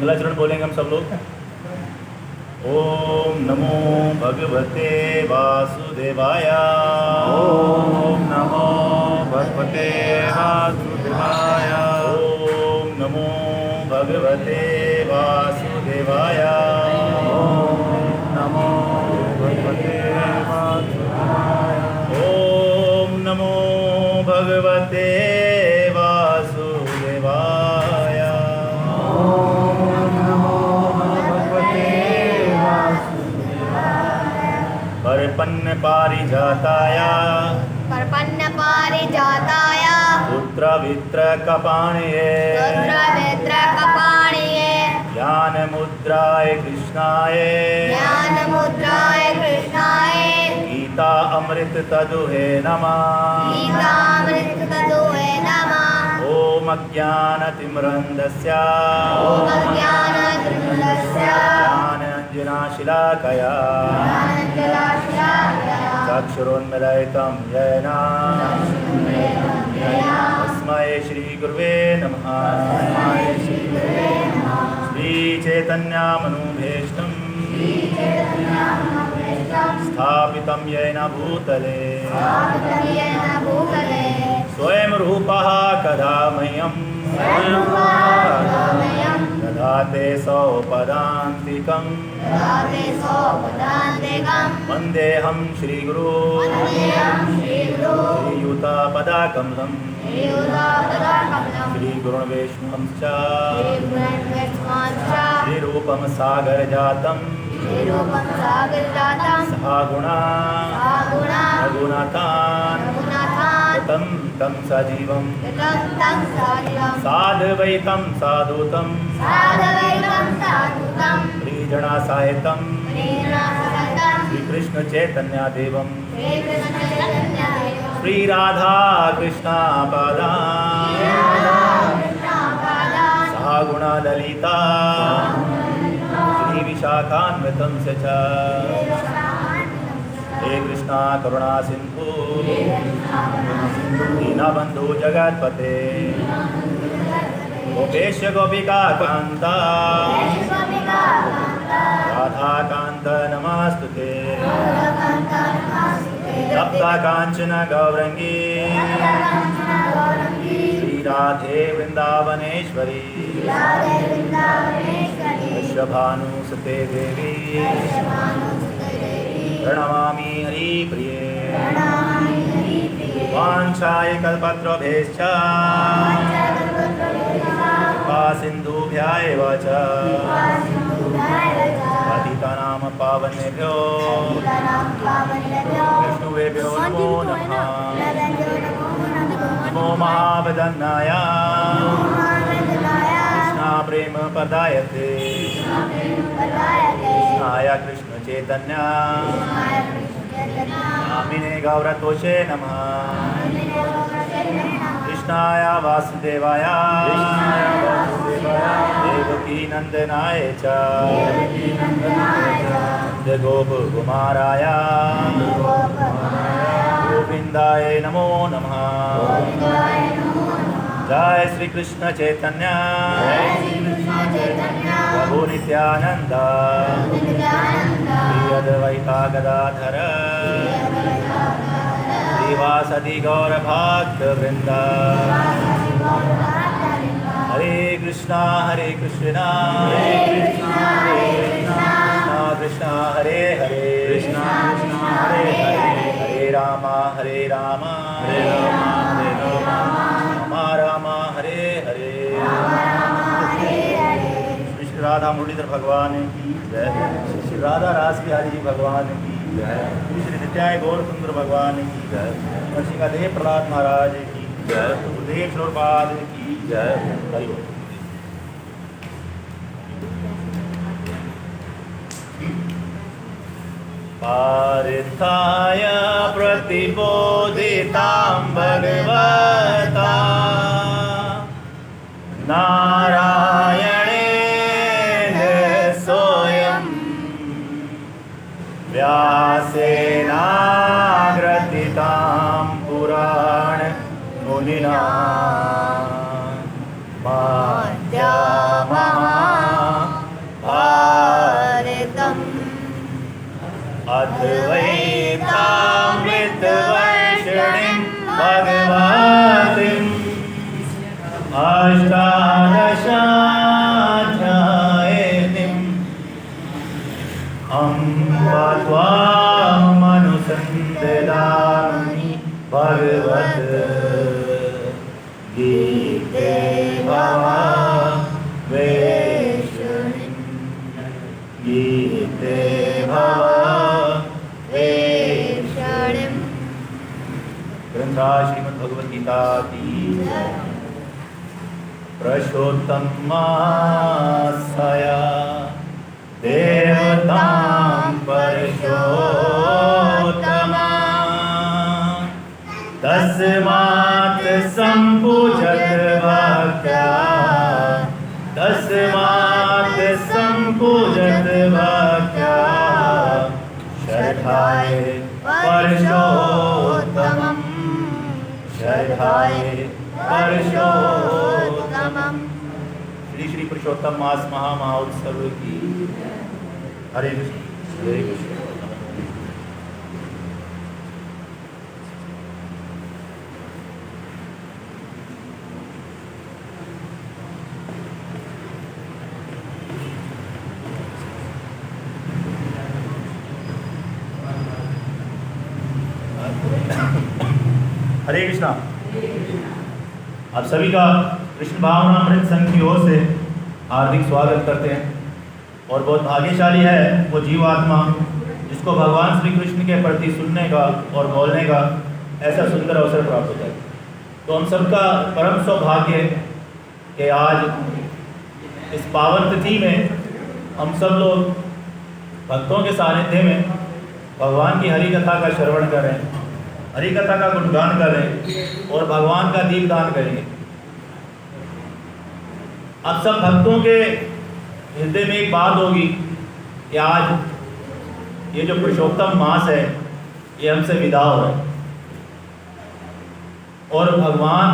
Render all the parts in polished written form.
मंगलाचरण बोलेंगे हम सब लोग। ओम नमो भगवते वासुदेवाय। ओम नमो भगवते वासुदेवाय। ओम नमो भगवते वासुदेवाय। ओम नमो भगवते वासुदेवाय। ओम नमो भगवते परपन्न पारिजाताय पुत्रवित्र कपाणये ज्ञान मुद्राय कृष्णाय गीता अमृत तदुहे नमः। ओम अज्ञानतिमिरन्धस्य ज्ञानाञ्जनशलाकया चक्षुरुन्मीलितं येन तस्मै श्रीगुरुवे नमः। श्रीचैतन्यमनोभीष्टं स्थापितं येन भूतले स्वयं रूपः कदा मह्यं ददाते सौपदान्तिकं वन्देऽहं श्रीगुरो श्रीयुतापदाकमलं श्रीगुरुं वैष्णवंश्च श्रीरूपं सागरजातं सहागुणा रघुनाथान् तं तं सजीवं साधवैतं साधुतं श्रीजनासाहितं श्रीकृष्ण चैतन्यदेवं श्रीराधा कृष्णापादान् सहागुणा ललिता श्रीविशाखान्वितं च हे कृष्णा करुणा सिंधु दीनबंधु जगत्पते गोपेश गोपिका कांता राधा कांत नमस्तुते तप्ता कांचन गौरंगी श्री राधे वृंदावनेश्वरी वृषभानुसुते देवी प्रणमामि हरिप्रिये वाञ्छाय कल्पतरुभ्यश्च कृपासिन्धुभ्यैव च पतितानां पावनेभ्यो विष्णुवेभ्यो नमो नमः। नमो महावदन्नाय कृष्णा प्रेम पदायते कृष्णाय कृष्ण चैतन्य नामिने गौरतोषे नमः। कृष्णाय वासुदेवाय देवकी नंदनाय च गोपकुमाराय गोविंदाय नमो नमः। जय श्री कृष्ण चैतन्य प्रभु नित्यानंद श्री अद्वैता गदाधर श्रीवासदि गौर भक्त वृंद हरे कृष्णा कृष्णा कृष्णा हरे हरे कृष्णा कृष्णा हरे हरे हरे राम हरे राम राम हरे हरे श्री राधा मुरलीधर भगवान की जय। श्री राधा रास बिहारी जी भगवान की जय। श्री नित्याय गौर सुंदर भगवान की जय। श्री देव प्रहलाद महाराज की जय। सुखदेव श्लोरपाद की जय। हरि बोल। पार्थाय प्रतिबोधितां भगवता नारायणेन स्वयं व्यासेनाग्रथितां पुराण मुनिना भारतम् अद्वैतामृतवर्षिणीं भगवतीम् अष्टादशाध्यायिनीम् अम्ब त्वामनुसन्दधामि भगवत् गीते भवावेशुनीं गीते भवेशणिम् ग्रंथा श्रीमद्भगवद्गीता की पुरुषोत्तमासया देवतां पुरुषोत्तमा तस्मात् सम्पूजत भक्त्या तस्मात् सम्पूजत भक्त्या श्रद्धाय पुरुषोत्तमम् श्रद्धाय पुरुषोत्तमम्। श्री श्री पुरुषोत्तम मास महामहोत्सव की हरे कृष्ण हरे कृष्ण। हरे कृष्णा। आप सभी का कृष्ण भावना अमृत संघ की ओर से हार्दिक स्वागत करते हैं। और बहुत भाग्यशाली है वो जीवात्मा जिसको भगवान श्री कृष्ण के प्रति सुनने का और बोलने का ऐसा सुंदर अवसर प्राप्त होता है। तो हम सबका परम सौभाग्य है कि आज इस पावन तिथि में हम सब लोग भक्तों के सानिध्य में भगवान की हरि कथा का श्रवण कर रहे हैं, हरि कथा का गुणगान कर रहे हैं और भगवान का दीपदान करेंगे। अब सब भक्तों के हृदय में एक बात होगी कि आज ये जो पुरुषोत्तम मास है ये हमसे विदा हो रहा है और भगवान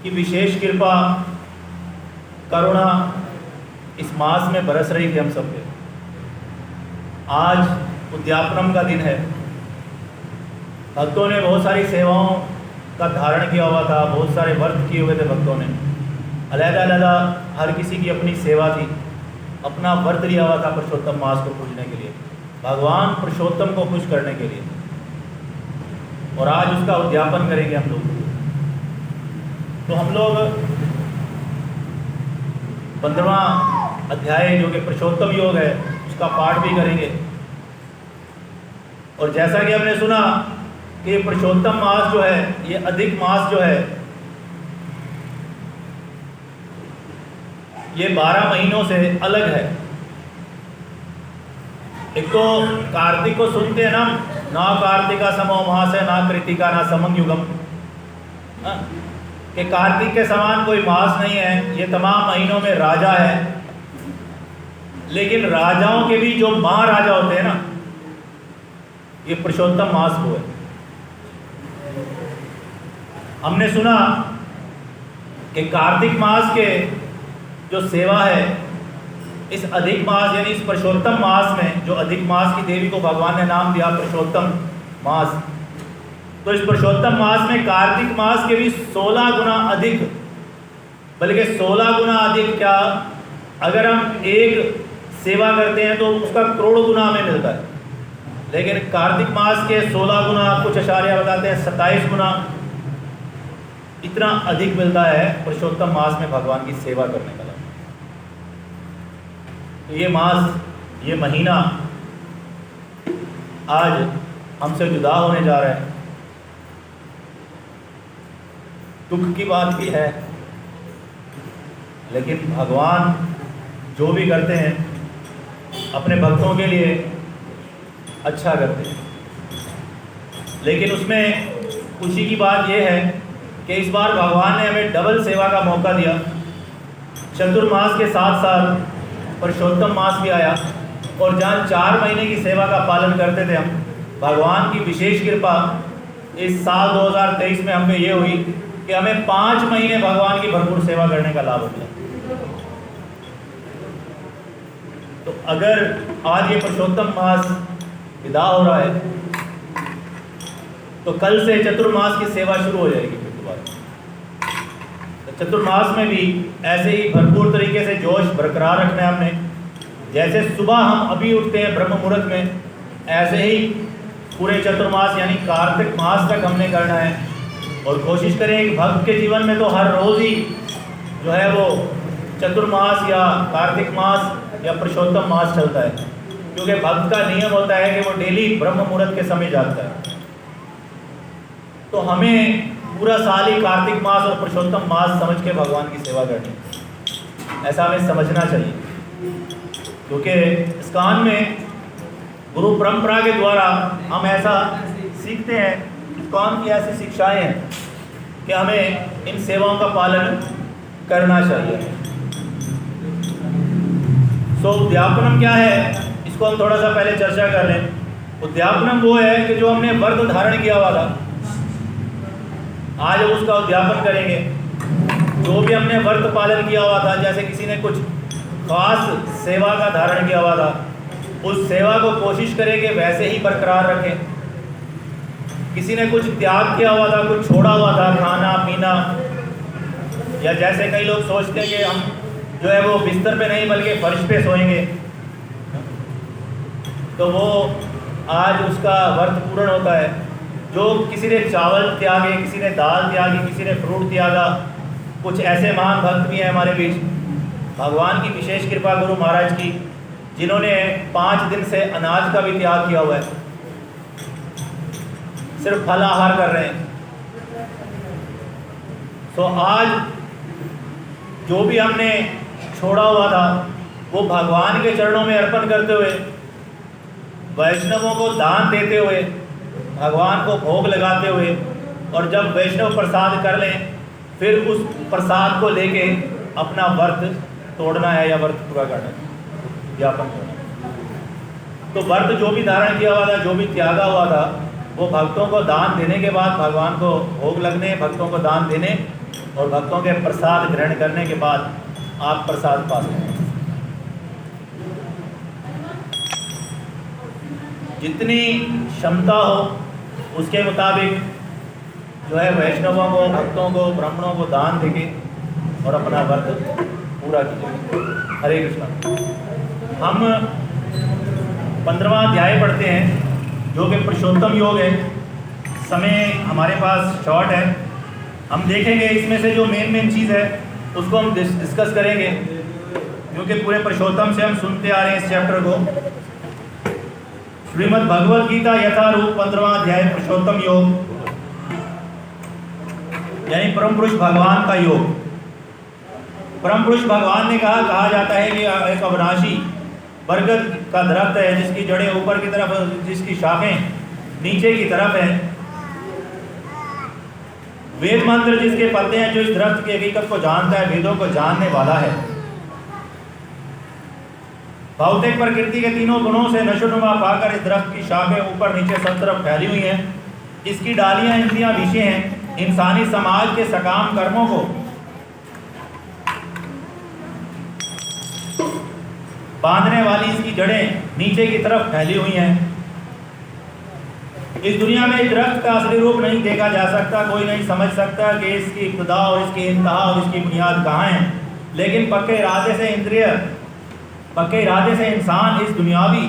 की विशेष कृपा करुणा इस मास में बरस रही थी हम सब पे। आज उद्यापनम का दिन है। भक्तों ने बहुत सारी सेवाओं का धारण किया हुआ था, बहुत सारे व्रत किए हुए थे भक्तों ने। अलग-अलग हर किसी की अपनी सेवा थी, अपना व्रत लिया हुआ था पुरुषोत्तम मास को पूजने के लिए, भगवान पुरुषोत्तम को खुश करने के लिए। और आज उसका उद्यापन करेंगे हम लोग। तो हम लोग 15वां अध्याय जो कि पुरुषोत्तम योग है उसका पाठ भी करेंगे। और जैसा कि हमने सुना कि ये पुरुषोत्तम मास जो है, ये अधिक मास जो है, ये 12 महीनों से अलग है। एक तो कार्तिक को सुनते हैं ना कार्तिका समो मास है, ना कृतिका ना समंग युगम, कि कार्तिक के समान कोई मास नहीं है, ये तमाम महीनों में राजा है। लेकिन राजाओं के भी जो महाराजा होते हैं ना, ये पुरुषोत्तम मास को है। हमने सुना कि कार्तिक मास के जो सेवा है इस अधिक मास यानी इस पुरुषोत्तम मास में, जो अधिक मास की देवी को भगवान ने नाम दिया पुरुषोत्तम मास, तो इस पुरुषोत्तम मास में कार्तिक मास के भी 16 गुना अधिक, बल्कि 16 गुना अधिक क्या, अगर हम एक सेवा करते हैं तो उसका करोड़ गुना हमें मिलता है, लेकिन कार्तिक मास के 16 गुना, कुछ आचार्य बताते हैं 27 गुना, इतना अधिक मिलता है पुरुषोत्तम मास में भगवान की सेवा करने का लाभ। तो ये मास, ये महीना आज हमसे जुदा होने जा रहा है। दुख की बात भी है, लेकिन भगवान जो भी करते हैं अपने भक्तों के लिए अच्छा करते हैं। लेकिन उसमें खुशी की बात यह है कि इस बार भगवान ने हमें डबल सेवा का मौका दिया। चतुर्मास के साथ साथ पुरुषोत्तम मास भी आया, और जहाँ 4 महीने की सेवा का पालन करते थे हम, भगवान की विशेष कृपा इस साल 2023 में हमें ये हुई कि हमें 5 महीने भगवान की भरपूर सेवा करने का लाभ मिला। तो अगर आज ये पुरुषोत्तम मास विदा हो रहा है, तो कल से चतुर्मास की सेवा शुरू हो जाएगी फिर दोबारा। तो चतुर्मास में भी ऐसे ही भरपूर तरीके से जोश बरकरार रखना है हमने। जैसे सुबह हम अभी उठते हैं ब्रह्म मुहूर्त में, ऐसे ही पूरे चतुर्मास यानी कार्तिक मास तक हमने करना है। और कोशिश करें कि भक्त के जीवन में तो हर रोज़ ही जो है वो चतुर्मास या कार्तिक मास या पुरुषोत्तम मास चलता है, क्योंकि भक्त का नियम होता है कि वो डेली ब्रह्म मुहूर्त के समय जाता है। तो हमें पूरा साल ही कार्तिक मास और पुरुषोत्तम मास समझ के भगवान की सेवा करनी है, ऐसा हमें समझना चाहिए। क्योंकि इस्कॉन में गुरु परंपरा के द्वारा हम ऐसा सीखते हैं, इस्कॉन की ऐसी शिक्षाएं हैं कि हमें इन सेवाओं का पालन करना चाहिए। सो उद्यापनम क्या है, इसको हम थोड़ा सा पहले चर्चा कर लें। उद्यापनम वो है कि जो हमने व्रत धारण किया हुआ था, आज हम उसका उद्यापन करेंगे। जो भी हमने व्रत पालन किया हुआ था, जैसे किसी ने कुछ खास सेवा का धारण किया हुआ था, उस सेवा को कोशिश करें कि वैसे ही बरकरार रखें। किसी ने कुछ त्याग किया हुआ था, कुछ छोड़ा हुआ था, खाना पीना, या जैसे कई लोग सोचते हैं कि हम जो है वो बिस्तर पे नहीं बल्कि फर्श पे सोएंगे, तो वो आज उसका व्रत पूर्ण होता है। जो किसी ने चावल त्यागे, किसी ने दाल त्यागी, किसी ने फ्रूट त्यागा, कुछ ऐसे महान भक्त भी हैं हमारे बीच, भगवान की विशेष कृपा गुरु महाराज की, जिन्होंने 5 दिन से अनाज का भी त्याग किया हुआ है, सिर्फ फल आहार कर रहे हैं। तो आज जो भी हमने छोड़ा हुआ था वो भगवान के चरणों में अर्पण करते हुए, वैष्णवों को दान देते हुए, भगवान को भोग लगाते हुए, और जब वैष्णव प्रसाद कर लें फिर उस प्रसाद को लेके अपना व्रत तोड़ना है या व्रत पूरा करना है, ज्ञापन करना है। तो व्रत जो भी धारण किया हुआ था, जो भी त्यागा हुआ था, वो भक्तों को दान देने के बाद, भगवान को भोग लगने, भक्तों को दान देने और भक्तों के प्रसाद ग्रहण करने के बाद आप प्रसाद पा सकते हैं। जितनी क्षमता हो उसके मुताबिक जो है वैष्णवों को, भक्तों को, ब्राह्मणों को दान देके और अपना व्रत पूरा कीजिए। हरे कृष्णा। हम 15वां अध्याय पढ़ते हैं जो कि पुरुषोत्तम योग है। समय हमारे पास शॉर्ट है, हम देखेंगे इसमें से जो मेन चीज़ है उसको हम डिस्कस करेंगे, क्योंकि पूरे पुरुषोत्तम से हम सुनते आ रहे हैं इस चैप्टर को। श्रीमद् भगवद गीता यथारूप 15वां अध्याय पुरुषोत्तम योग यानी परम पुरुष भगवान का योग। परम पुरुष भगवान ने कहा जाता है कि एक अविनाशी बरगद का दरख्त है, जिसकी जड़ें ऊपर की तरफ, जिसकी शाखें नीचे की तरफ हैं। वेद मंत्र जिसके पत्ते हैं, जो इस दरख्त की हकीकत को जानता है, वेदों को जानने वाला है। भौतिक प्रकृति के तीनों गुणों से नशोनुमा पाकर इस दरख्त की शाखें ऊपर नीचे सब तरफ फैली हुई हैं। इसकी डालियां, इंद्रियां, विषय हैं। इंसानी समाज के सकाम कर्मों को बांधने वाली इसकी जड़ें नीचे की तरफ फैली हुई हैं। इस दुनिया में दरख्त का असली रूप नहीं देखा जा सकता, कोई नहीं समझ सकता कि इसकी इब्तिदा और इसकी इंतहा और इसकी बुनियाद कहाँ है। लेकिन पक्के इरादे से इंसान इस दुनियावी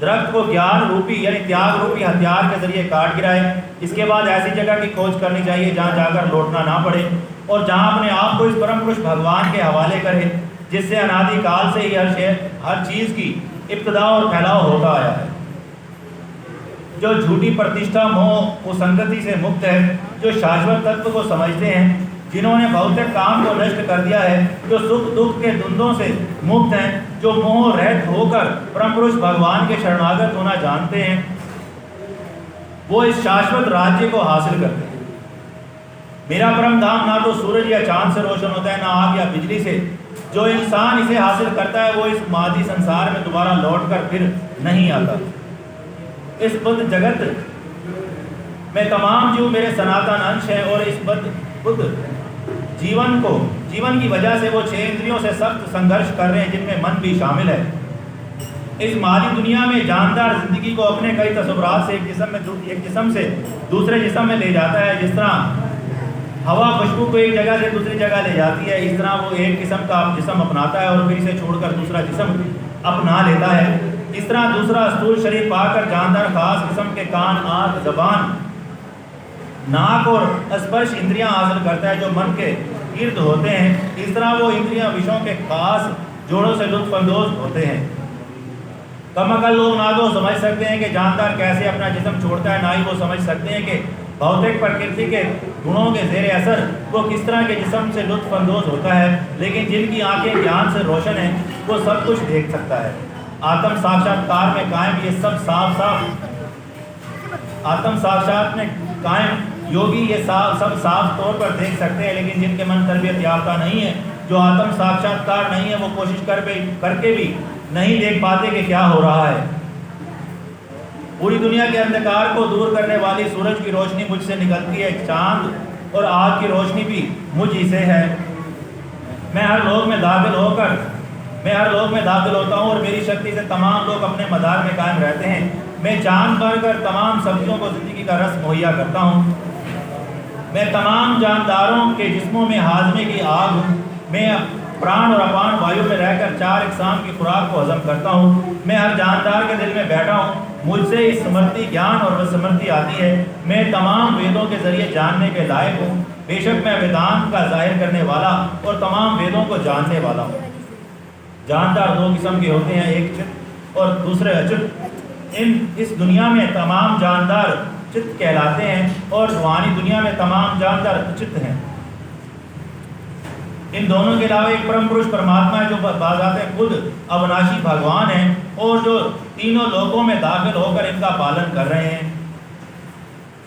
दरख्त को ज्ञान रूपी यानी त्याग रूपी हथियार के जरिए काट गिराए। इसके बाद ऐसी जगह की खोज करनी चाहिए जहाँ जाकर लौटना ना पड़े और जहाँ अपने आप को इस परम पुरुष भगवान के हवाले करे, जिससे अनादि काल से ही हर चीज़ की इब्तिदा और फैलाव होता आया है। जो झूठी प्रतिष्ठा मोह कुसंगति से मुक्त है, जो शाश्वत तत्व को समझते हैं, जिन्होंने भौतिक काम को नष्ट कर दिया है, जो सुख दुख के द्वंद्वों से मुक्त हैं, जो मोह रहित होकर परम पुरुष भगवान के शरणागत होना जानते हैं, वो इस शाश्वत राज्य को हासिल करते हैं। मेरा परम धाम ना तो सूरज या चांद से रोशन होता है, ना आग या बिजली से। जो इंसान इसे हासिल करता है वो इस मादी संसार में दोबारा लौट कर फिर नहीं आता। इस बुद्ध जगत में तमाम जीव मेरे सनातन अंश हैं और इस बुद्ध जीवन की वजह से वो 6 इंद्रियों से सख्त संघर्ष कर रहे हैं, जिनमें मन भी शामिल है। इस मादी दुनिया में जानदार जिंदगी को अपने कई तस्वुरात से एक जिस्म से दूसरे जिस्म में ले जाता है। जिस तरह हवा खुशबू को एक जगह से दूसरी जगह ले जाती है, इस तरह वो एक किस्म का जिस्म अपनाता है और फिर इसे छोड़कर दूसरा जिस्म अपना लेता है। इस तरह दूसरा स्थूल शरीर पाकर जानदार खास किस्म के कान, आँख, जबान, नाक और स्पर्श इंद्रियां हासिल करता है जो मन के इर्द होते हैं। इस तरह वो इंद्रियां विषयों के खास जोड़ों से लुत्फानंदोज होते हैं। कमअकल लोग ना तो समझ सकते हैं कि जानदार कैसे अपना जिस्म छोड़ता है, ना ही वो समझ सकते हैं कि भौतिक प्रकृति के गुणों के ज़ेरे असर वो किस तरह के जिस्म से लुत्फानंदोज होता है। लेकिन जिनकी आंखें ज्ञान से रोशन हैं वो सब कुछ देख सकता है। आत्म साक्षात्कार में कायम ये सब आत्म साक्षात में कायम योगी ये सब साफ तौर पर देख सकते हैं। लेकिन जिनके मन तरबियत याफ्ता नहीं है, जो आत्म साक्षात्कार नहीं है, वो कोशिश करके भी नहीं देख पाते कि क्या हो रहा है। पूरी दुनिया के अंधकार को दूर करने वाली सूरज की रोशनी मुझसे निकलती है, चांद और आग की रोशनी भी मुझ ही से है। मैं हर लोक में दाखिल होता हूँ और मेरी शक्ति से तमाम लोग अपने मदार में कायम रहते हैं। मैं चांद भरकर तमाम सब्जियों को ज़िंदगी का रस मुहैया करता हूँ। मैं तमाम जानदारों के जिस्मों में हाजमे की आग हूँ। मैं प्राण और अपान वायु में रहकर 4 इकसाम की खुराक को हजम करता हूँ। मैं हर जानदार के दिल में बैठा हूँ। मुझसे इस स्मृति ज्ञान और विस्मृति आती है। मैं तमाम वेदों के जरिए जानने के लायक हूँ। बेशक मैं वेदांत का जाहिर करने वाला और तमाम वेदों को जानने वाला हूँ। जानदार 2 किस्म के होते हैं, एक चित्त और दूसरे अचित्त। इस दुनिया में तमाम जानदार चित्त कहलाते हैं और रूहानी दुनिया में तमाम जानदार अचित्त हैं। इन दोनों के अलावा एक परम पुरुष परमात्मा है जो बाज़ाते खुद अविनाशी भगवान है और जो तीनों लोकों में दाखिल होकर इनका पालन कर रहे हैं।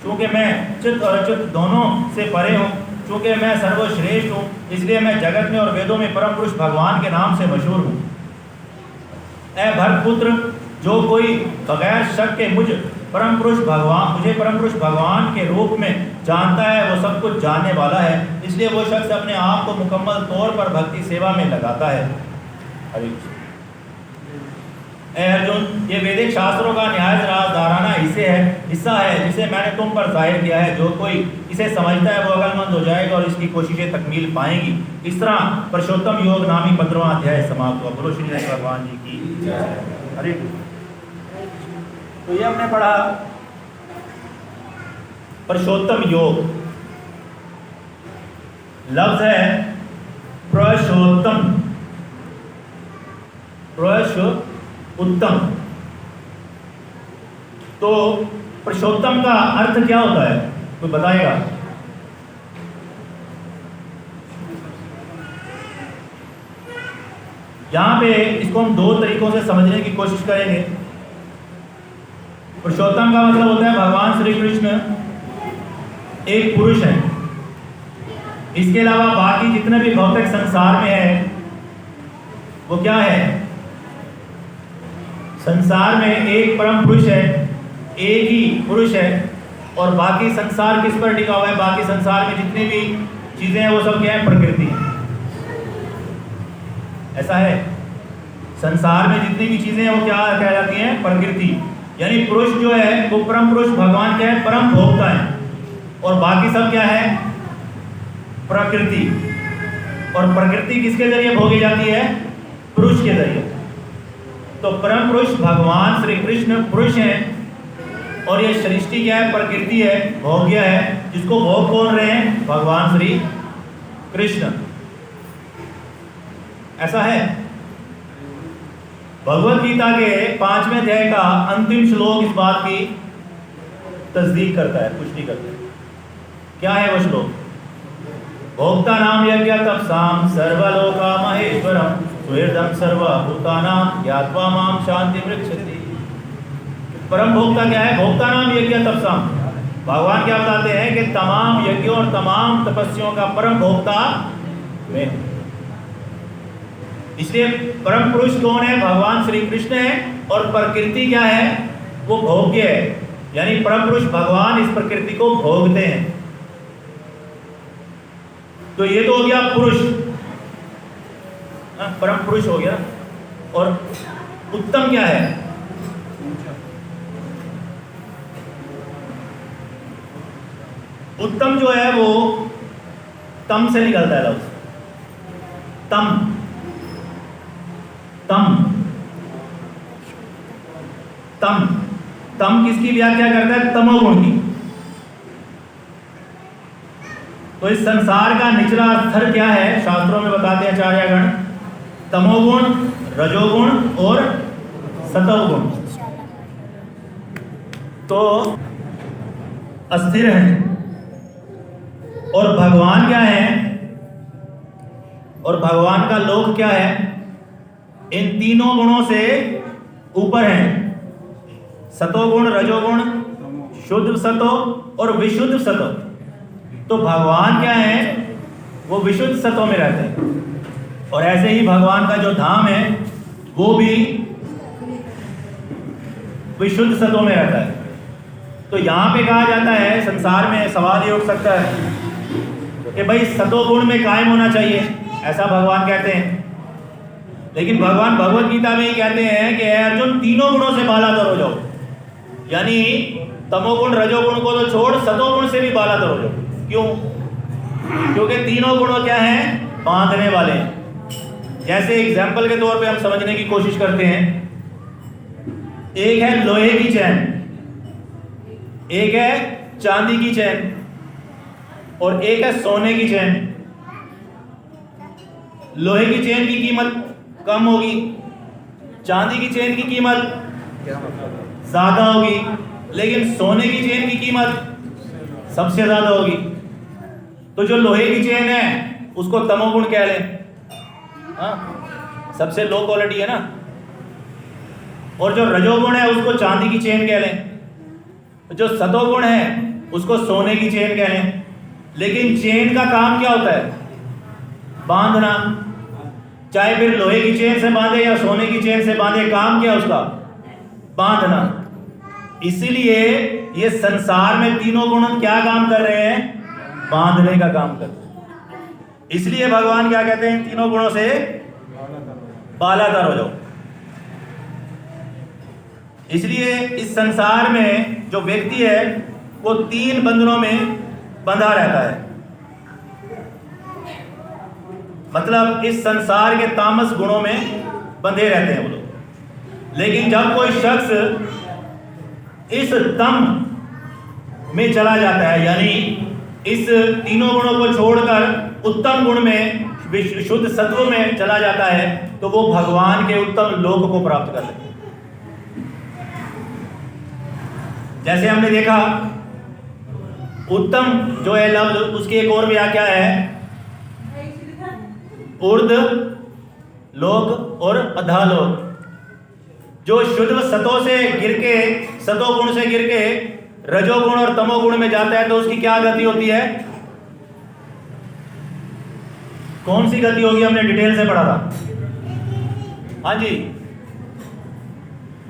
चूँकि मैं चित्त और अचित्त दोनों से परे हूँ, चूँकि मैं सर्वश्रेष्ठ हूँ, इसलिए मैं जगत में और वेदों में परम पुरुष भगवान के नाम से मशहूर हूँ। ऐ भरतपुत्र, जो कोई बगैर शक के मुझे परम पुरुष भगवान के रूप में जानता है, वो सब कुछ जानने वाला है। इसलिए वो शख्स अपने आप को मुकम्मल तौर पर भक्ति सेवा में लगाता है। ऐ अर्जुन, ये वैदिक शास्त्रों का निहायत राजदाराना हिस्सा है जिसे मैंने तुम पर जाहिर किया है। जो कोई इसे समझता है वो अक्लमंद हो जाएगा और इसकी कोशिशें तकमील पाएंगी। इस तरह पुरुषोत्तम योग नामी 15वां अध्याय समाप्त हुआ। बोलो श्री हरि भगवान जी की। हरे तो ये हमने पढ़ा पुरुषोत्तम योग। लफ्ज है पुरुषोत्तम, उत्तम। तो पुरुषोत्तम का अर्थ क्या होता है, कोई बताएगा? यहां पे इसको हम 2 तरीकों से समझने की कोशिश करेंगे। पुरुषोत्तम का मतलब होता है भगवान श्री कृष्ण एक पुरुष है। इसके अलावा बाकी जितने भी भौतिक संसार में है वो क्या है? संसार में एक परम पुरुष है, एक ही पुरुष है और बाकी संसार किस पर टिका हुआ है? बाकी संसार में जितनी भी चीजें हैं वो सब क्या है? प्रकृति है। ऐसा है। संसार में जितनी भी चीजें हैं वो क्या कह जाती हैं? प्रकृति। यानी पुरुष जो है वो परम पुरुष भगवान क्या है? परम भोक्ता है। और बाकी सब क्या है? प्रकृति। और प्रकृति किसके जरिए भोगी जाती है? पुरुष के जरिए। तो परम पुरुष भगवान श्री कृष्ण पुरुष हैं और ये सृष्टि क्या है? प्रकृति है, भोग्य है, जिसको भोग कौन रहे हैं? भगवान श्री कृष्ण। ऐसा है। भगवत गीता के 5वें अध्याय का अंतिम श्लोक इस बात की तस्दीक करता है, पुष्टि करता है। क्या है वो श्लोक? भोक्ता नाम यज्ञ तपसाम सर्वलोका महेश्वरम सुहृदं सर्वभूतानां ज्ञात्वा मां शांति मृच्छति। परम भोक्ता क्या है? भोक्ता नाम यज्ञ तपसाम। भगवान क्या बताते हैं कि तमाम यज्ञों और तमाम तपस्याओं का परम भोक्ता मैं हूं। इसलिए परम पुरुष कौन है? भगवान श्री कृष्ण है। और प्रकृति क्या है? वो भोग्य है। यानी परम पुरुष भगवान इस प्रकृति को भोगते हैं। तो ये तो हो गया पुरुष, परम पुरुष हो गया। और उत्तम क्या है? उत्तम जो है वो तम से निकलता है लफ्ज। तम तम तम तम किसकी व्याख्या करता है? तमोगुण की। तो इस संसार का निचला स्तर क्या है? शास्त्रों में बताते हैं आचार्यगण, तमोगुण, रजोगुण और सतोगुण। तो अस्थिर है। और भगवान क्या है? और भगवान का लोक क्या है? इन तीनों गुणों से ऊपर है। सतोगुण, रजोगुण, शुद्ध सतो और विशुद्ध सतो। तो भगवान क्या है? वो विशुद्ध सतो में रहते हैं। और ऐसे ही भगवान का जो धाम है वो भी विशुद्ध सतो में रहता है। तो यहाँ पे कहा जाता है, संसार में सवाल ये उठ सकता है कि भाई सतोगुण में कायम होना चाहिए, ऐसा भगवान कहते हैं। लेकिन भगवान भगवत गीता में ही कहते हैं कि अर्जुन तीनों गुणों से बालातर हो जाओ। यानी तमोगुण रजोगुण को तो छोड़, सतोगुण से भी बालातर हो जाओ। क्यों? क्योंकि तीनों गुणों क्या हैं? बांधने वाले हैं। जैसे एग्जाम्पल के तौर पे हम समझने की कोशिश करते हैं। एक है लोहे की चैन, एक है चांदी की चैन और एक है सोने की चैन। लोहे की चैन की कीमत कम होगी, चांदी की चेन की कीमत ज्यादा होगी, लेकिन सोने की चेन की कीमत सबसे ज्यादा होगी। तो जो लोहे की चेन है उसको तमोगुण कह लें, सबसे लो क्वालिटी है ना। और जो रजोगुण है उसको चांदी की चेन कह लें। जो सतोगुण है उसको सोने की चेन कह लें। लेकिन चेन का काम क्या होता है? बांधना। चाहे फिर लोहे की चेन से बांधे या सोने की चेन से बांधे, काम क्या उसका? बांधना। इसीलिए ये संसार में तीनों गुण क्या काम कर रहे हैं? बांधने का काम कर रहे हैं। इसलिए भगवान क्या कहते हैं? तीनों गुणों से बालातर हो जाओ। इसलिए इस संसार में जो व्यक्ति है वो तीन बंधनों में बंधा रहता है। मतलब इस संसार के तामस गुणों में बंधे रहते हैं वो लोग। लेकिन जब कोई शख्स इस तम में चला जाता है, यानी इस तीनों गुणों को छोड़कर उत्तम गुण में, शुद्ध सत्व में चला जाता है, तो वो भगवान के उत्तम लोक को प्राप्त कर लेता है। जैसे हमने देखा उत्तम जो है लफ्ज, उसकी एक और व्याख्या है ऊर्ध लोक और अधोलोक। जो शुद्ध सतो से गिर के, सतो गुण से गिर के रजोगुण और तमोगुण में जाता है तो उसकी क्या गति होती है? कौन सी गति होगी? हमने डिटेल से पढ़ा था। हाँ जी,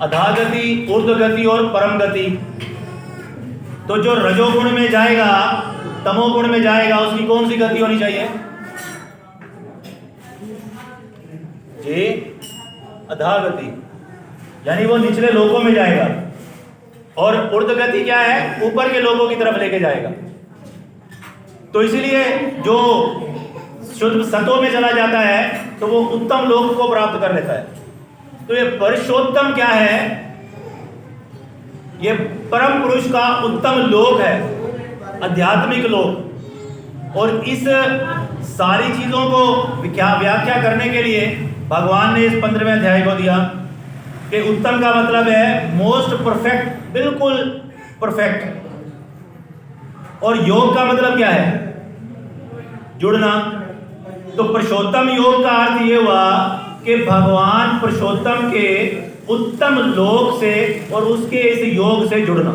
अधागति, ऊर्ध्व गति और परम गति। तो जो रजोगुण में जाएगा, तमोगुण में जाएगा, उसकी कौन सी गति होनी चाहिए जी? अधोगति, यानी वो निचले लोकों में जाएगा। और ऊर्ध्वगति क्या है? ऊपर के लोगों की तरफ लेके जाएगा। तो इसीलिए जो शुद्ध सतों में चला जाता है तो वो उत्तम लोक को प्राप्त कर लेता है। तो ये पुरुषोत्तम क्या है? ये परम पुरुष का उत्तम लोक है, आध्यात्मिक लोक। और इस सारी चीजों को व्याख्या करने के लिए भगवान ने इस 15वें अध्याय को दिया कि उत्तम का मतलब है मोस्ट परफेक्ट, बिल्कुल परफेक्ट। और योग का मतलब क्या है? जुड़ना। तो पुरुषोत्तम योग का अर्थ ये हुआ कि भगवान पुरुषोत्तम के उत्तम लोक से और उसके इस योग से जुड़ना,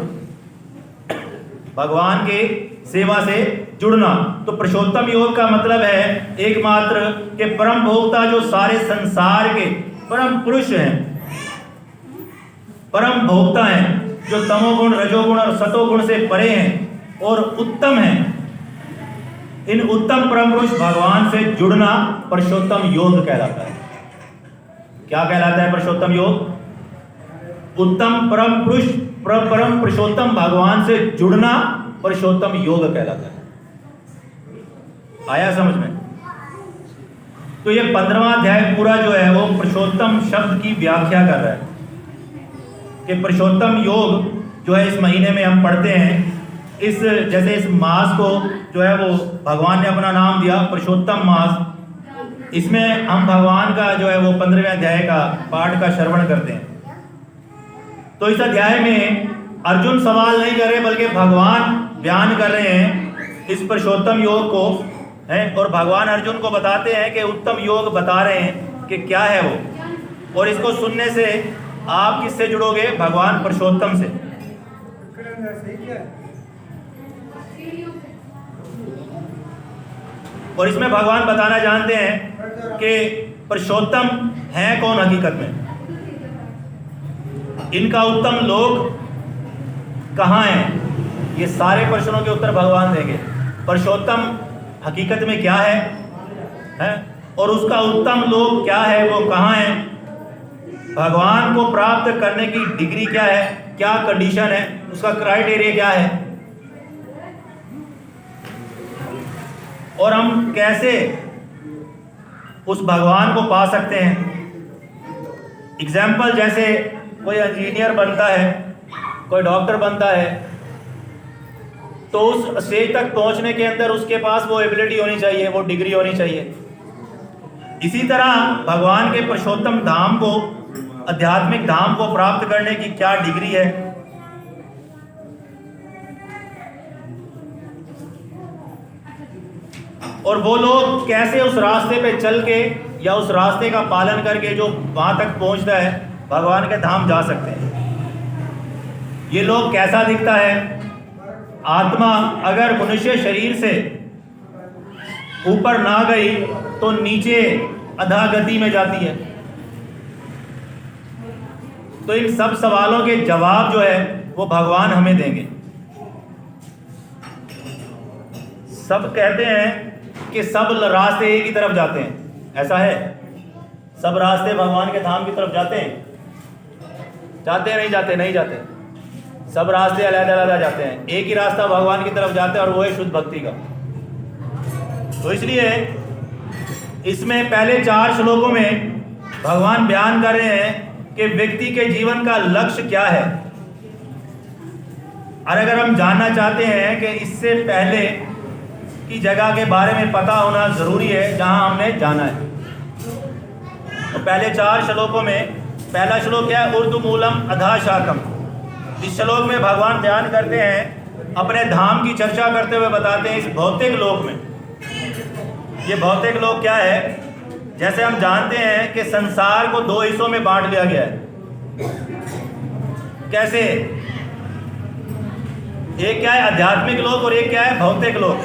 भगवान के सेवा से जुड़ना। तो पुरुषोत्तम योग का मतलब है एकमात्र कि परम भोक्ता जो सारे संसार के परम पुरुष हैं, परम भोक्ता हैं, जो तमोगुण, रजोगुण और सतोगुण से परे हैं और उत्तम हैं, इन उत्तम परम पुरुष भगवान से जुड़ना पुरुषोत्तम योग कहलाता है। क्या कहलाता है पुरुषोत्तम योग? उत्तम परम पुरुष, परम पुरुषोत्तम भगवान से जुड़ना पुरुषोत्तम योग कहलाता है। आया समझ में? तो ये 15वां अध्याय पूरा जो है वो पुरुषोत्तम शब्द की व्याख्या कर रहा है कि पुरुषोत्तम योग जो है इस महीने में हम पढ़ते हैं। इस जैसे इस मास को जो है वो भगवान ने अपना नाम दिया पुरुषोत्तम मास। इसमें हम भगवान का जो है वो 15वें अध्याय का पाठ का श्रवण करते हैं। तो इस अध्याय में अर्जुन सवाल नहीं कर रहे बल्कि भगवान बयान कर रहे हैं इस पुरुषोत्तम योग को है। और भगवान अर्जुन को बताते हैं कि उत्तम योग बता रहे हैं कि क्या है वो। और इसको सुनने से आप किससे जुड़ोगे? भगवान पुरुषोत्तम से। और इसमें भगवान बताना जानते हैं कि पुरुषोत्तम है कौन हकीकत में, इनका उत्तम लोक कहाँ है। ये सारे प्रश्नों के उत्तर भगवान देंगे। पुरुषोत्तम हकीकत में क्या है और उसका उत्तम लोक क्या है, वो कहाँ है, भगवान को प्राप्त करने की डिग्री क्या है, क्या कंडीशन है, उसका क्राइटेरिया क्या है, और हम कैसे उस भगवान को पा सकते हैं। एग्जाम्पल, जैसे कोई इंजीनियर बनता है, कोई डॉक्टर बनता है, तो उस स्टेज तक पहुंचने के अंदर उसके पास वो एबिलिटी होनी चाहिए, वो डिग्री होनी चाहिए। इसी तरह भगवान के पुरुषोत्तम धाम को, आध्यात्मिक धाम को प्राप्त करने की क्या डिग्री है। और वो लोग कैसे उस रास्ते पे चल के या उस रास्ते का पालन करके जो वहां तक पहुंचता है भगवान के धाम जा सकते हैं। ये लोग कैसा दिखता है? आत्मा अगर मनुष्य शरीर से ऊपर ना गई तो नीचे अधोगति में जाती है। तो इन सब सवालों के जवाब जो है वो भगवान हमें देंगे। सब कहते हैं कि सब रास्ते एक ही तरफ जाते हैं, ऐसा है? सब रास्ते भगवान के धाम की तरफ जाते हैं? जाते हैं? नहीं जाते? नहीं जाते। सब रास्ते अलग-अलग जाते हैं। एक ही रास्ता भगवान की तरफ जाता है और वो है शुद्ध भक्ति का। तो इसलिए इसमें पहले 4 श्लोकों में भगवान बयान कर रहे हैं कि व्यक्ति के जीवन का लक्ष्य क्या है। और अगर हम जानना चाहते हैं कि इससे पहले की जगह के बारे में पता होना जरूरी है जहां हमने जाना है। तो पहले 4 श्लोकों में पहला श्लोक क्या है? ऊर्ध्वमूलम अधः शाखम। इस श्लोक में भगवान बयान करते हैं, अपने धाम की चर्चा करते हुए बताते हैं इस भौतिक लोक में। ये भौतिक लोक क्या है? जैसे हम जानते हैं कि संसार को 2 हिस्सों में बांट दिया गया है। कैसे? एक क्या है? आध्यात्मिक लोक और एक क्या है? भौतिक लोक।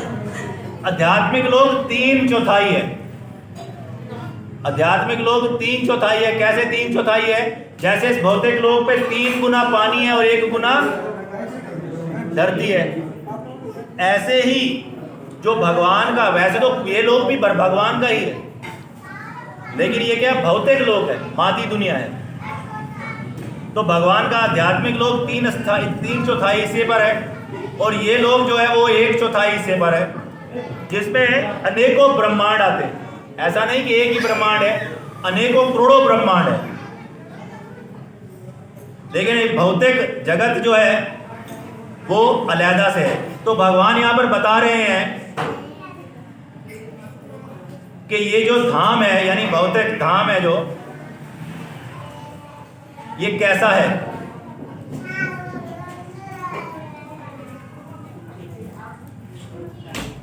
आध्यात्मिक लोक 3/4 है। आध्यात्मिक लोक 3/4 है। कैसे 3/4 है? जैसे इस भौतिक लोक पे 3 गुना पानी है और 1 गुना धरती है, ऐसे ही जो भगवान का, वैसे तो ये लोक भी भगवान का ही है, लेकिन ये क्या भौतिक लोक है, मादी दुनिया है। तो भगवान का आध्यात्मिक लोक 3/4 हिस्से पर है, और ये लोग जो है वो 1/4 हिस्से पर है, जिसमें अनेकों ब्रह्मांड आते हैं। ऐसा नहीं कि एक ही ब्रह्मांड है, अनेकों करोड़ों ब्रह्मांड है। लेकिन एक भौतिक जगत जो है वो अलहदा से है। तो भगवान यहाँ पर बता रहे हैं कि ये जो धाम है, यानी भौतिक धाम है जो, ये कैसा है।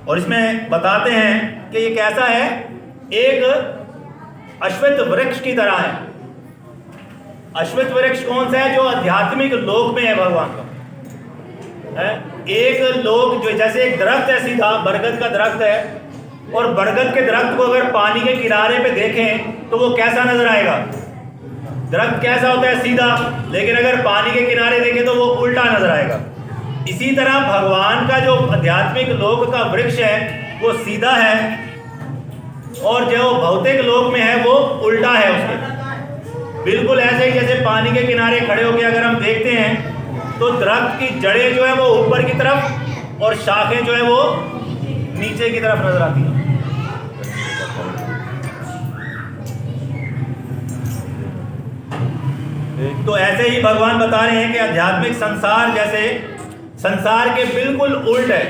और इसमें बताते हैं कि ये कैसा है, एक अश्वत्थ वृक्ष की तरह है। अश्वत्थ वृक्ष कौन सा है? जो आध्यात्मिक लोक में है भगवान का है। एक लोक जो जैसे एक दरख्त है, सीधा बरगद का दरख्त है, और बरगद के दरख्त को अगर पानी के किनारे पे देखें तो वो कैसा नजर आएगा? दरख्त कैसा होता है? सीधा। लेकिन अगर पानी के किनारे देखें तो वो उल्टा नजर आएगा। इसी तरह भगवान का जो आध्यात्मिक लोक का वृक्ष है वो सीधा है, और जो भौतिक लोक में है वो उल्टा है उसके। बिल्कुल ऐसे ही जैसे पानी के किनारे खड़े होकर अगर हम देखते हैं तो दरख्त की जड़ें जो है वो ऊपर की तरफ और शाखें जो है वो नीचे की तरफ नजर आती हैं। तो ऐसे ही भगवान बता रहे हैं कि आध्यात्मिक संसार जैसे संसार के बिल्कुल उल्ट है।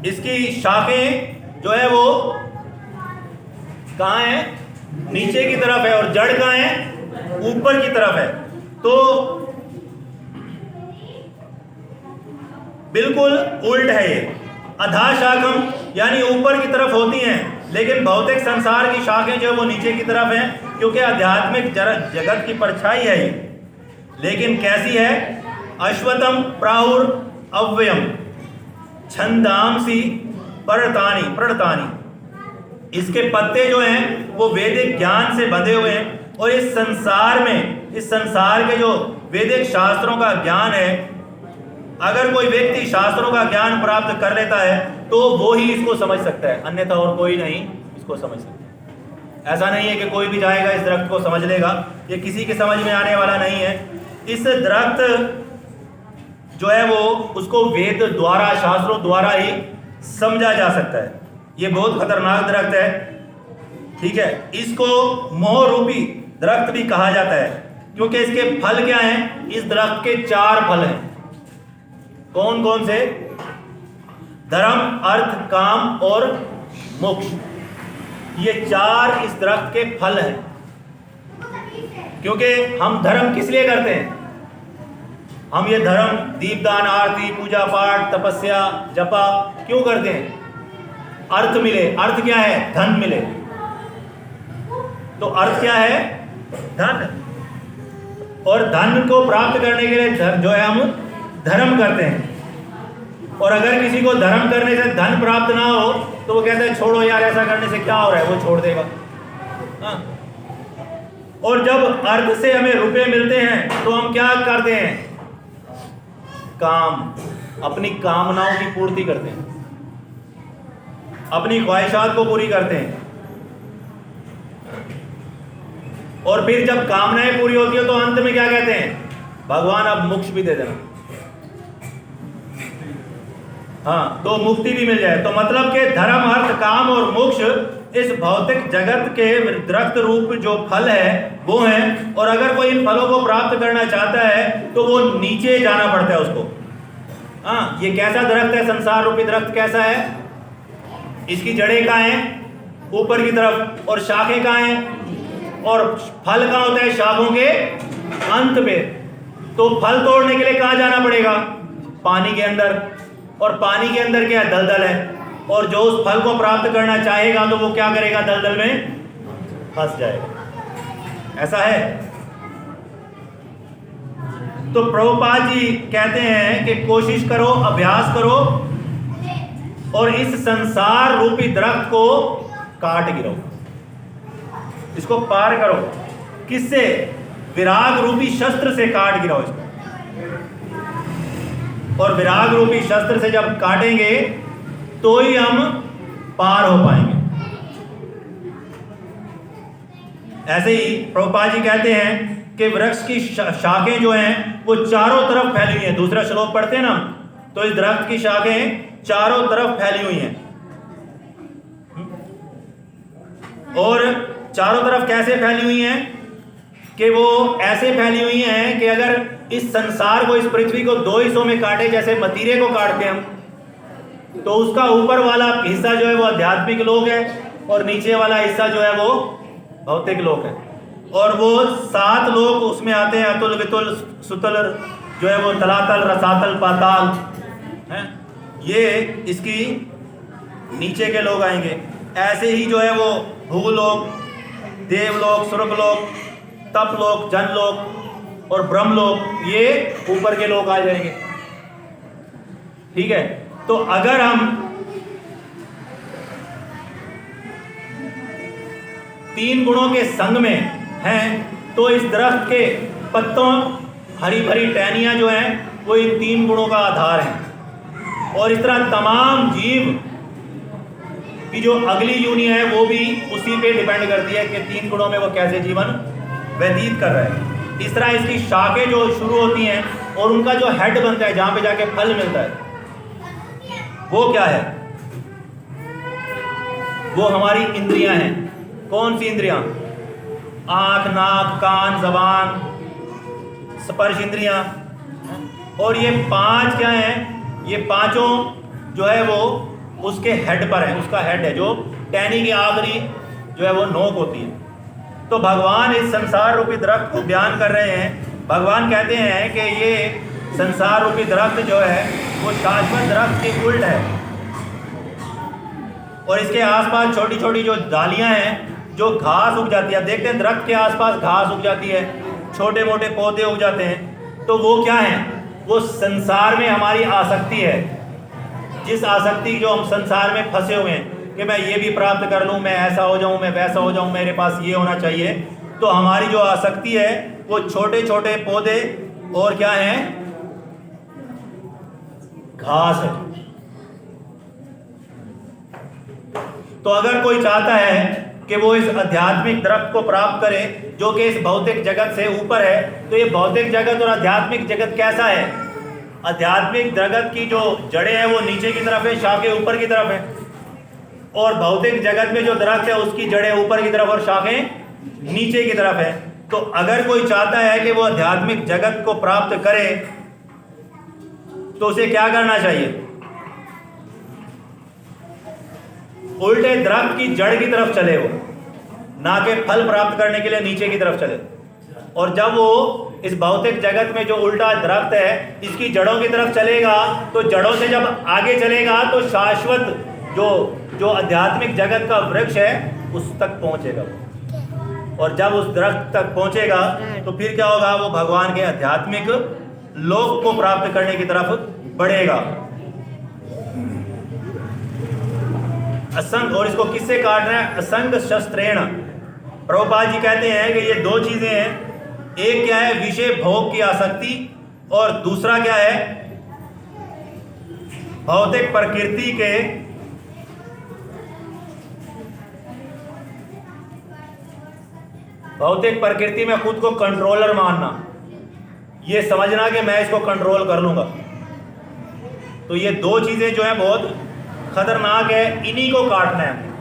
इसकी शाखें जो है वो कहाँ है? नीचे की तरफ है, और जड़ कहाँ है? ऊपर की तरफ है। तो बिल्कुल उल्ट है ये। अधा शाखम यानी ऊपर की तरफ होती हैं, लेकिन भौतिक संसार की शाखें जो है वो नीचे की तरफ हैं, क्योंकि आध्यात्मिक जगत की परछाई है ये। लेकिन कैसी है? अश्वतम प्राहुर अव्ययम छंदांसी प्रणतानी। इसके पत्ते जो हैं वो वैदिक ज्ञान से बंधे हुए हैं, और इस संसार के जो वैदिक शास्त्रों का ज्ञान है, अगर कोई व्यक्ति शास्त्रों का ज्ञान प्राप्त कर लेता है तो वो ही इसको समझ सकता है, अन्यथा और कोई नहीं इसको समझ सकता। ऐसा नहीं है कि कोई भी जाएगा इस दरख्त को समझ लेगा, ये किसी के समझ में आने वाला नहीं है। इस दरख्त जो है वो उसको वेद द्वारा, शास्त्रों द्वारा ही समझा जा सकता है। ये बहुत खतरनाक दरख्त है, ठीक है। इसको मोह रूपी दरख्त भी कहा जाता है, क्योंकि इसके फल क्या हैं? इस दरख्त के 4 फल हैं। कौन कौन से? धर्म, अर्थ, काम और मोक्ष। ये 4 इस दरख्त के फल हैं। क्योंकि हम धर्म किस लिए करते हैं? हम ये धर्म, दीपदान, आरती, पूजा पाठ, तपस्या, जपा क्यों करते हैं? अर्थ मिले। अर्थ क्या है? धन मिले। तो अर्थ क्या है? धन। और धन को प्राप्त करने के लिए जो है हम धर्म करते हैं। और अगर किसी को धर्म करने से धन प्राप्त ना हो तो वो कहता है छोड़ो यार, ऐसा करने से क्या हो रहा है, वो छोड़ देगा। हाँ। और जब अर्थ से हमें रुपए मिलते हैं तो हम क्या करते हैं? काम, अपनी कामनाओं की पूर्ति करते हैं, अपनी ख्वाहिशात को पूरी करते हैं। और फिर जब कामनाएं पूरी होती है तो अंत में क्या कहते हैं? भगवान अब मोक्ष भी दे देना। हाँ, तो मुक्ति भी मिल जाए। तो मतलब कि धर्म, अर्थ, काम और मोक्ष इस भौतिक जगत के दरख्त रूप जो फल है वो हैं। और अगर कोई इन फलों को प्राप्त करना चाहता है तो वो नीचे जाना पड़ता है उसको। हाँ, ये कैसा दरख्त है? संसार रूपी दरख्त कैसा है? इसकी जड़ें कहाँ हैं? ऊपर की तरफ। और शाखें कहाँ हैं? और फल कहाँ होता है? शाखों के अंत पे। तो फल तोड़ने के लिए कहाँ जाना पड़ेगा? पानी के अंदर। और पानी के अंदर क्या है? दलदल है। और जो उस फल को प्राप्त करना चाहेगा तो वो क्या करेगा? दलदल में फंस जाएगा। ऐसा है। तो प्रभुपाद जी कहते हैं कि कोशिश करो, अभ्यास करो और इस संसार रूपी दरख्त को काट गिरो, इसको पार करो। किससे? विराग रूपी शस्त्र से काट गिरो इसको। और विराग रूपी शस्त्र से जब काटेंगे तो ही हम पार हो पाएंगे। ऐसे ही प्रभुपाद जी कहते हैं कि वृक्ष की शाखें जो हैं वो चारों तरफ फैली हुई हैं। दूसरा श्लोक पढ़ते हैं ना, तो इस दरख्त की शाखें चारों तरफ फैली हुई हैं। और चारों तरफ कैसे फैली हुई हैं कि वो ऐसे फैली हुई हैं कि अगर इस संसार को, इस पृथ्वी को दो हिस्सों में काटे, जैसे मतीरे को काटते हम, तो उसका ऊपर वाला हिस्सा जो है वो आध्यात्मिक लोक है और नीचे वाला हिस्सा जो है वो भौतिक लोक है। और वो 7 लोक उसमें आते हैं, अतुल वितुल सुतल जो है वो तलातल रसातल पाताल है, ये इसकी नीचे के लोग आएंगे। ऐसे ही जो है वो भूलोक, देवलोक, स्वर्गलोक, तपलोक, जनलोक और ब्रह्मलोक, ये ऊपर के लोग आ जाएंगे। ठीक है, तो अगर हम 3 गुणों के संग में हैं तो इस दरख्त के पत्तों, हरी भरी टहनियां जो हैं वो इन 3 गुणों का आधार है। और इस तरह तमाम जीव की जो अगली यूनि है वो भी उसी पे डिपेंड करती है कि 3 गुणों में वो कैसे जीवन व्यतीत कर रहे हैं। इस तरह इसकी शाखें जो शुरू होती हैं और उनका जो हेड बनता है, जहां पे जाके फल मिलता है, वो क्या है? वो हमारी इंद्रियां हैं। कौन सी इंद्रियां? आंख, नाक, कान, जबान, स्पर्श इंद्रियां। और ये 5 क्या हैं? ये पांचों जो है वो उसके हेड पर है, उसका हेड है जो टहनी की आखिरी जो है वो नोक होती है। तो भगवान इस संसार रूपी दरख्त को बयान कर रहे हैं। भगवान कहते हैं कि ये संसार रूपी दरख्त जो है वो शाश्वत दरख्त की उल्ट है और इसके आसपास छोटी छोटी जो डालियां हैं, जो घास उग जाती है। आप देखते हैं दरख्त के आसपास घास उग जाती है, छोटे मोटे पौधे उग जाते हैं। तो वो क्या है? वो संसार में हमारी आसक्ति है। जिस आसक्ति जो हम संसार में फंसे हुए हैं कि मैं ये भी प्राप्त कर लूँ, मैं ऐसा हो जाऊँ, मैं वैसा हो जाऊँ, मेरे पास ये होना चाहिए। तो हमारी जो आसक्ति है वो छोटे छोटे पौधे और क्या है? घास है। तो अगर कोई चाहता है कि वो इस आध्यात्मिक दरख्त को प्राप्त करे जो कि इस भौतिक जगत से ऊपर है, तो ये भौतिक जगत और आध्यात्मिक जगत कैसा है? आध्यात्मिक जगत की जो जड़ें हैं वो नीचे की तरफ है, शाखें ऊपर की तरफ है। और भौतिक जगत में जो दरख्त है उसकी जड़ें ऊपर की तरफ और शाखें नीचे की तरफ है। तो अगर कोई चाहता है कि वो आध्यात्मिक जगत को प्राप्त करे तो उसे क्या करना चाहिए? उल्टे दरख्त की जड़ की तरफ चले वो, ना कि फल प्राप्त करने के लिए नीचे की तरफ चले। और जब वो इस भौतिक जगत में जो उल्टा दरख्त है इसकी जड़ों की तरफ चलेगा, तो जड़ों से जब आगे चलेगा तो शाश्वत जो आध्यात्मिक जगत का वृक्ष है उस तक पहुंचेगा। और जब उस दरख्त तक पहुंचेगा तो फिर क्या होगा? वो भगवान के आध्यात्मिक लोक को प्राप्त करने की तरफ बढ़ेगा। असंग, और इसको किससे काटना है? असंग शस्त्रेण। प्रभुपाद जी कहते हैं कि ये 2 चीजें हैं। एक क्या है? विषय भोग की आसक्ति, और दूसरा क्या है? भौतिक प्रकृति के भौतिक प्रकृति में खुद को कंट्रोलर मानना, ये समझना कि मैं इसको कंट्रोल कर लूंगा। तो ये 2 चीजें जो है बहुत खतरनाक है, इन्हीं को काटना है।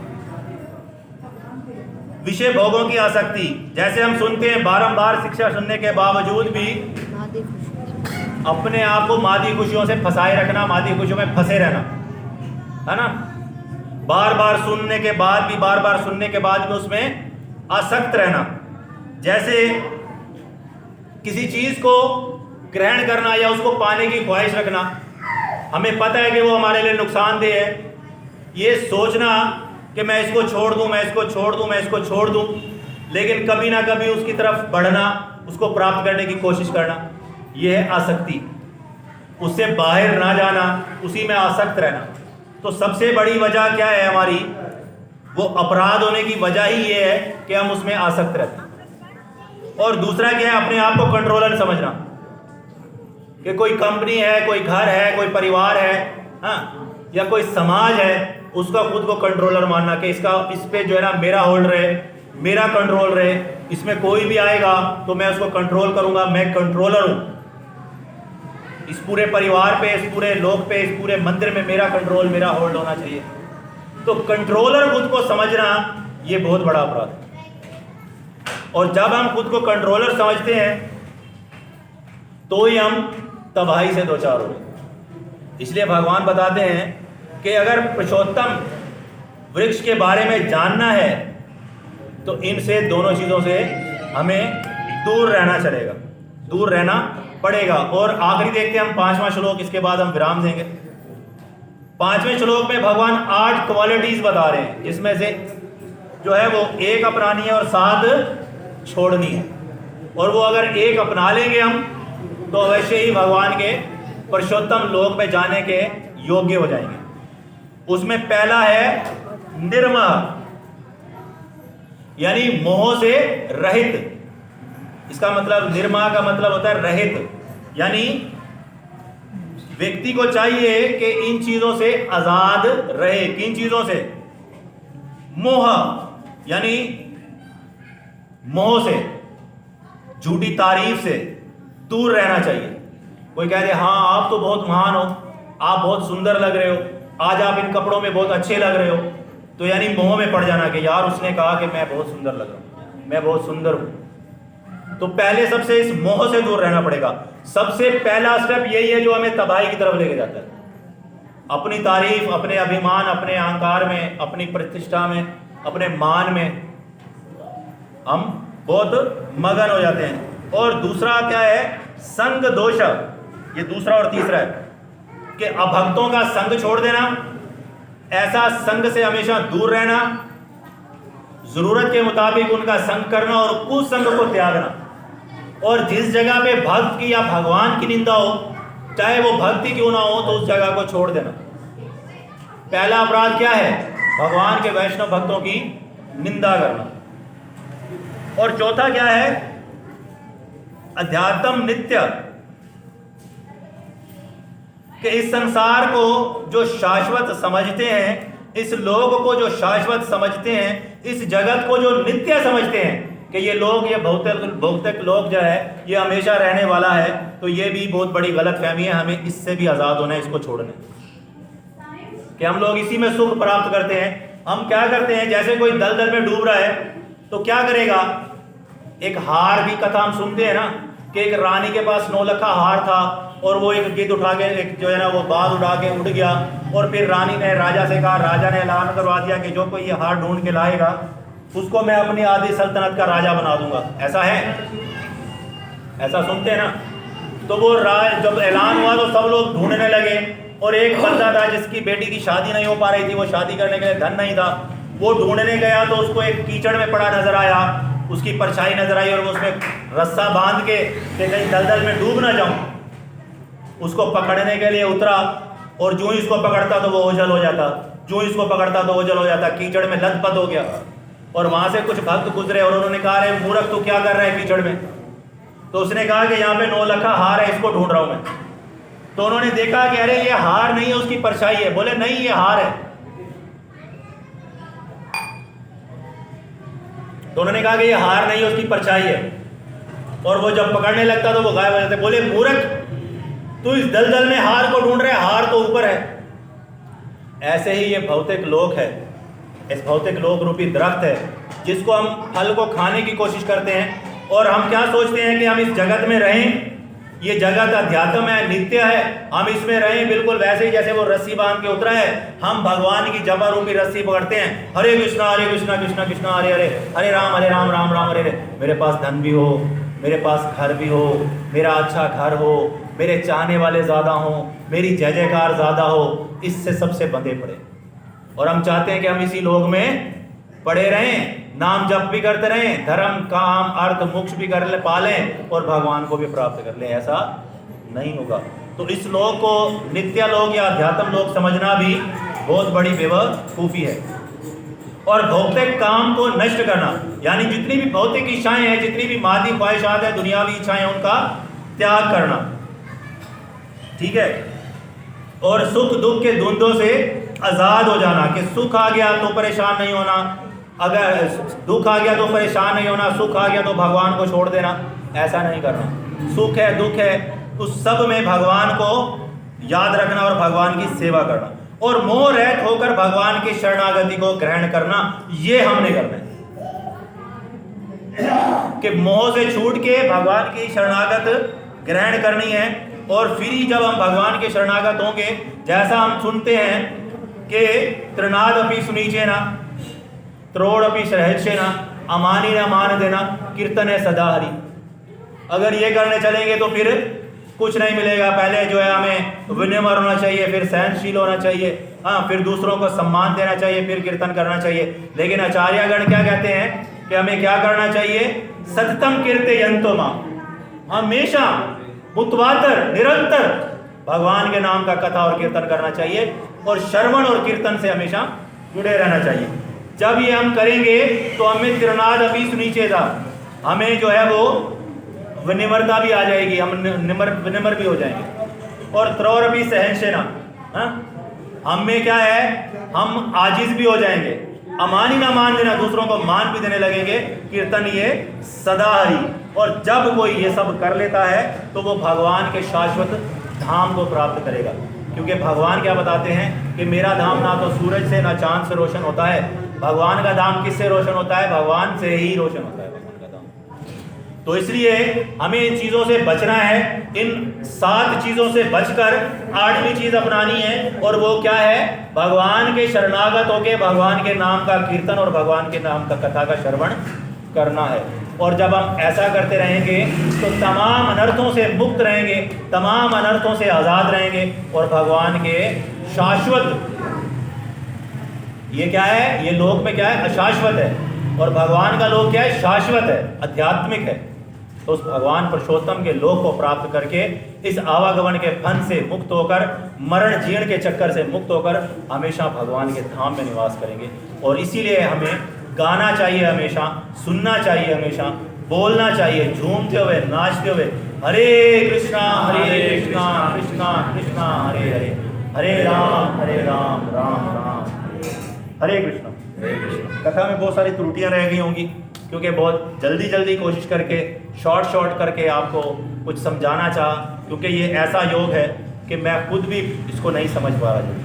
विषय भोगों की आसक्ति, जैसे हम सुनते हैं बारंबार शिक्षा सुनने के बावजूद भी अपने आप को मादी खुशियों से फंसाए रखना, मादी खुशियों में फंसे रहना, है ना? बार बार सुनने के बाद भी, बार बार सुनने के बाद भी उसमें आसक्त रहना। जैसे किसी चीज को ग्रहण करना या उसको पाने की ख्वाहिश रखना, हमें पता है कि वो हमारे लिए नुकसानदेह है। ये सोचना कि मैं इसको छोड़ दूं, मैं इसको छोड़ दूं, मैं इसको छोड़ दूं, लेकिन कभी ना कभी उसकी तरफ बढ़ना, उसको प्राप्त करने की कोशिश करना, ये है आसक्ति। उससे बाहर ना जाना, उसी में आसक्त रहना। तो सबसे बड़ी वजह क्या है हमारी? वो अपराध होने की वजह ही ये है कि हम उसमें आसक्त रहते हैं। और दूसरा क्या है? अपने आप को कंट्रोलर समझना कि कोई कंपनी है, कोई घर है, कोई परिवार है, हाँ, या कोई समाज है, उसका खुद को कंट्रोलर मानना कि इस पे जो है ना मेरा होल्ड रहे, मेरा कंट्रोल रहे, इसमें कोई भी आएगा तो मैं उसको कंट्रोल करूंगा, मैं कंट्रोलर हूं, इस पूरे परिवार पे, इस पूरे लोक पे, इस पूरे मंदिर में मेरा कंट्रोल, मेरा होल्ड होना चाहिए। तो कंट्रोलर खुद को समझना ये बहुत बड़ा अपराध है। और जब हम खुद को कंट्रोलर समझते हैं तो ही हम तबाही से दो चार हो गए। इसलिए भगवान बताते हैं कि अगर पुरुषोत्तम वृक्ष के बारे में जानना है तो इनसे, दोनों चीज़ों से हमें दूर रहना चलेगा, दूर रहना पड़ेगा। और आखिरी देखते हैं हम 5वां श्लोक, इसके बाद हम विराम देंगे। 5वें श्लोक में भगवान 8 क्वालिटीज बता रहे हैं, जिसमें से जो है वो 1 अपनानी है और 7 छोड़नी है। और वो अगर 1 अपना लेंगे हम तो अवश्य ही भगवान के पुरुषोत्तम लोक में जाने के योग्य हो जाएंगे। उसमें पहला है निर्मह, यानी मोह से रहित। इसका मतलब, निर्मह का मतलब होता है रहित, यानी व्यक्ति को चाहिए कि इन चीजों से आजाद रहे। किन चीजों से? मोह, यानी मोह से, झूठी तारीफ से दूर रहना चाहिए। कोई कह दे हाँ आप तो बहुत महान हो, आप बहुत सुंदर लग रहे हो, आज आप इन कपड़ों में बहुत अच्छे लग रहे हो, तो यानी मोह में पड़ जाना कि यार उसने कहा कि मैं बहुत सुंदर लग रहा हूं, मैं बहुत सुंदर हूं। तो पहले सबसे इस मोह से दूर रहना पड़ेगा। सबसे पहला स्टेप यही है जो हमें तबाही की तरफ लेके जाता है। अपनी तारीफ, अपने अभिमान, अपने अहंकार में, अपनी प्रतिष्ठा में, अपने मान में हम बहुत मगन हो जाते हैं। और दूसरा क्या है? संग दोष। ये दूसरा और तीसरा है कि अभक्तों का संग छोड़ देना, ऐसा संग से हमेशा दूर रहना, जरूरत के मुताबिक उनका संग करना और कुसंग को त्यागना। और जिस जगह पे भक्त की या भगवान की निंदा हो, चाहे वो भक्ति क्यों ना हो, तो उस जगह को छोड़ देना। पहला अपराध क्या है? भगवान के वैष्णव भक्तों की निंदा करना। और चौथा क्या है? अध्यात्म नित्य, कि इस संसार को जो शाश्वत समझते हैं, इस लोक को जो शाश्वत समझते हैं, इस जगत को जो नित्य समझते हैं कि ये लोग, ये भौतिक लोक जो है ये हमेशा रहने वाला है, तो ये भी बहुत बड़ी गलत फहमी है। हमें इससे भी आज़ाद होना है, इसको छोड़ना है कि हम लोग इसी में सुख प्राप्त करते हैं। हम क्या करते हैं, जैसे कोई दलदल में डूब रहा है तो क्या करेगा? एक हार की कथा हम सुनते हैं ना कि एक रानी के पास 9 लखा हार था और वो एक गिद्ध उठा के, एक जो है ना वो बाल उठा के उड़ गया, और फिर रानी ने राजा से कहा, राजा ने ऐलान करवा दिया कि जो कोई ये हार ढूंढ के लाएगा उसको मैं अपनी आधी सल्तनत का राजा बना दूंगा। ऐसा है, ऐसा सुनते हैं ना। तो वो जब ऐलान हुआ तो सब लोग ढूंढने लगे, और एक बंदा था जिसकी बेटी की शादी नहीं हो पा रही थी, वो शादी करने के लिए धन नहीं था, वो ढूंढने गया तो उसको एक कीचड़ में पड़ा नजर आया, उसकी परछाई नजर आई, और वो उसमें रस्सा बांध के कि कहीं दलदल में डूब ना जाऊं, उसको पकड़ने के लिए उतरा। और जो ही इसको पकड़ता तो वो ओझल हो जाता, जो ही इसको पकड़ता तो ओझल हो जाता, कीचड़ में लथपथ हो गया। और वहां से कुछ भक्त गुजरे और उन्होंने कहा, अरे मूर्ख तू क्या कर रहा है कीचड़ में? तो उसने कहा कि यहाँ पे 9 लखा हार है, इसको ढूंढ रहा हूं मैं। तो उन्होंने देखा कि अरे ये हार नहीं है, उसकी परछाई है। बोले नहीं, ये हार है। तो उन्होंने कहा कि ये हार नहीं है, उसकी परछाई है। और वो जब पकड़ने लगता तो वो गायब हो जाते। बोले मूर्ख, तू इस दलदल में हार को ढूंढ रहे, हार तो ऊपर है। ऐसे ही ये भौतिक लोक है, इस भौतिक लोक रूपी दरख्त है जिसको हम फल को खाने की कोशिश करते हैं। और हम क्या सोचते हैं कि हम इस जगत में रहें, ये जगत अध्यात्म है, नित्य है, हम इसमें रहें बिल्कुल वैसे ही जैसे वो रस्सी बांध के उतरा है। हम भगवान की जबा रूपी रस्सी पकड़ते हैं, हरे कृष्णा कृष्णा कृष्णा हरे हरे, हरे राम राम राम हरे हरे। मेरे पास धन भी हो, मेरे पास घर भी हो, मेरा अच्छा घर हो, मेरे चाहने वाले ज़्यादा हों, मेरी जय जयकार ज़्यादा हो, इससे सबसे बंधे पड़े। और हम चाहते हैं कि हम इसी लोक में पड़े रहें, नाम जप भी करते रहें, धर्म काम अर्थ मोक्ष भी कर ले पालें और भगवान को भी प्राप्त कर लें। ऐसा नहीं होगा। तो इस लोक को नित्य लोक या अध्यात्म लोक समझना भी बहुत बड़ी बेवकूफ़ी है। और भौतिक काम को नष्ट करना, यानी जितनी भी भौतिक इच्छाएं हैं, जितनी भी मादी ख्वाहिशात हैं, दुनियावी इच्छाएं हैं, उनका त्याग करना, ठीक है। और सुख दुख के द्वंद्वों से आज़ाद हो जाना, कि सुख आ गया तो परेशान नहीं होना, अगर दुख आ गया तो परेशान नहीं होना, सुख आ गया तो भगवान को छोड़ देना, ऐसा नहीं करना। सुख है दुख है उस सब में भगवान को याद रखना और भगवान की सेवा करना, और मोह रहित होकर भगवान की शरणागति को ग्रहण करना, ये हमने करना है। कि मोह से छूट के भगवान की शरणागत ग्रहण करनी है, और फिर ही जब हम भगवान के शरणागत होंगे, जैसा हम सुनते हैं कि त्रिनाद अपि सुनीचेना त्रोड़पि सहस्रेण अमानी न मान देना कीर्तन है सदा हरि। अगर ये करने चलेंगे तो फिर कुछ नहीं मिलेगा। पहले जो है हमें विनम्र होना चाहिए, फिर सहनशील होना चाहिए, हाँ, फिर दूसरों को सम्मान देना चाहिए, फिर कीर्तन करना चाहिए। लेकिन आचार्यगण क्या कहते हैं कि हमें क्या करना चाहिए? सततम कीर्तयन्तो मां, हमेशा उत्तरातर निरंतर भगवान के नाम का कथा और कीर्तन करना चाहिए, और श्रवण और कीर्तन से हमेशा जुड़े रहना चाहिए। जब ये हम करेंगे तो हमें त्रिनाद अपि सुनीचेता, हमें जो है वो विनम्रता भी आ जाएगी, हम विनम्र भी हो जाएंगे। और त्रौरपि सहनशील, हम में क्या है, हम आजिज भी हो जाएंगे। अमानी ना मान देना, दूसरों को मान भी देने लगेंगे। कीर्तन ये सदा हरि। और जब कोई ये सब कर लेता है तो वो भगवान के शाश्वत धाम को प्राप्त करेगा। क्योंकि भगवान क्या बताते हैं कि मेरा धाम ना तो सूरज से ना चांद से रोशन होता है, भगवान का धाम किससे रोशन होता है? भगवान से ही रोशन होता है भगवान का धाम। तो इसलिए हमें इन चीज़ों से बचना है, इन 7 चीज़ों से बचकर 8वीं चीज़ अपनानी है, और वो क्या है? भगवान के शरणागत होकर भगवान के नाम का कीर्तन और भगवान के नाम का कथा का श्रवण करना है। और जब हम ऐसा करते रहेंगे तो तमाम अनर्थों से मुक्त रहेंगे, तमाम अनर्थों से आज़ाद रहेंगे, और भगवान के शाश्वत, ये क्या है? ये लोक में क्या है? अशाश्वत है, और भगवान का लोक क्या है? शाश्वत है, आध्यात्मिक है। तो उस भगवान पुरुषोत्तम के लोक को प्राप्त करके इस आवागमन के फन से मुक्त होकर, मरण जीर्ण के चक्कर से मुक्त होकर हमेशा भगवान के धाम में निवास करेंगे। और इसीलिए हमें गाना चाहिए, हमेशा सुनना चाहिए, हमेशा बोलना चाहिए, झूमते हुए नाचते हुए हरे कृष्णा कृष्णा कृष्णा हरे हरे, हरे राम राम राम हरे कृष्णा। कथा में बहुत सारी त्रुटियां रह गई होंगी, क्योंकि बहुत जल्दी कोशिश करके शॉर्ट करके आपको कुछ समझाना चाहा, क्योंकि ये ऐसा योग है कि मैं खुद भी इसको नहीं समझ पा रहा।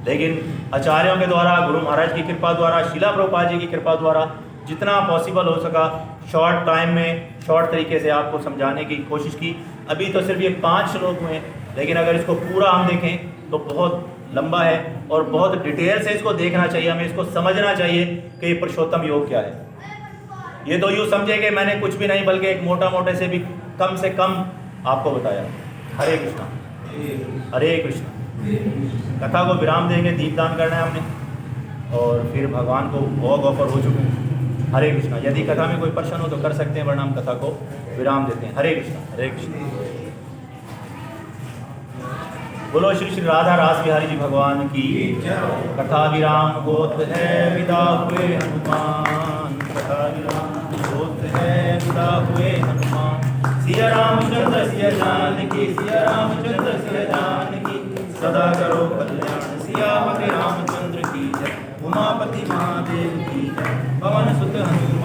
लेकिन आचार्यों के द्वारा, गुरु महाराज की कृपा द्वारा, शीला प्रभुपाद जी की कृपा द्वारा जितना पॉसिबल हो सका शॉर्ट टाइम में, शॉर्ट तरीके से आपको समझाने की कोशिश की। अभी तो सिर्फ ये 5 श्लोक हुए, लेकिन अगर इसको पूरा हम देखें तो बहुत लंबा है, और बहुत डिटेल से इसको देखना चाहिए, हमें इसको समझना चाहिए कि ये पुरुषोत्तम योग क्या है। ये तो यूँ समझे कि मैंने कुछ भी नहीं, बल्कि एक मोटे से भी कम से कम आपको बताया। हरे कृष्णा हरे कृष्णा। कथा को विराम देंगे, दीपदान करना है हमने, और फिर भगवान को भोग ऑफर हो चुके हैं। हरे कृष्णा। यदि कथा में कोई प्रश्न हो तो कर सकते हैं, वरना हम कथा को विराम देते हैं। हरे कृष्णा हरे कृष्णा। बोलो श्री श्री राधा रास बिहारी जी भगवान की। कथा विराम होत है विदा हुए हनुमान, कथा विराम होत है विदा हुए हनुमान। सिया रामचंद्र सिया जानकी, सिया रामचंद्र सिया जानकी, सदा करो कल्याण। सियापति रामचंद्र की जय, उमापति महादेव की जय, पवन सुत हनुमान।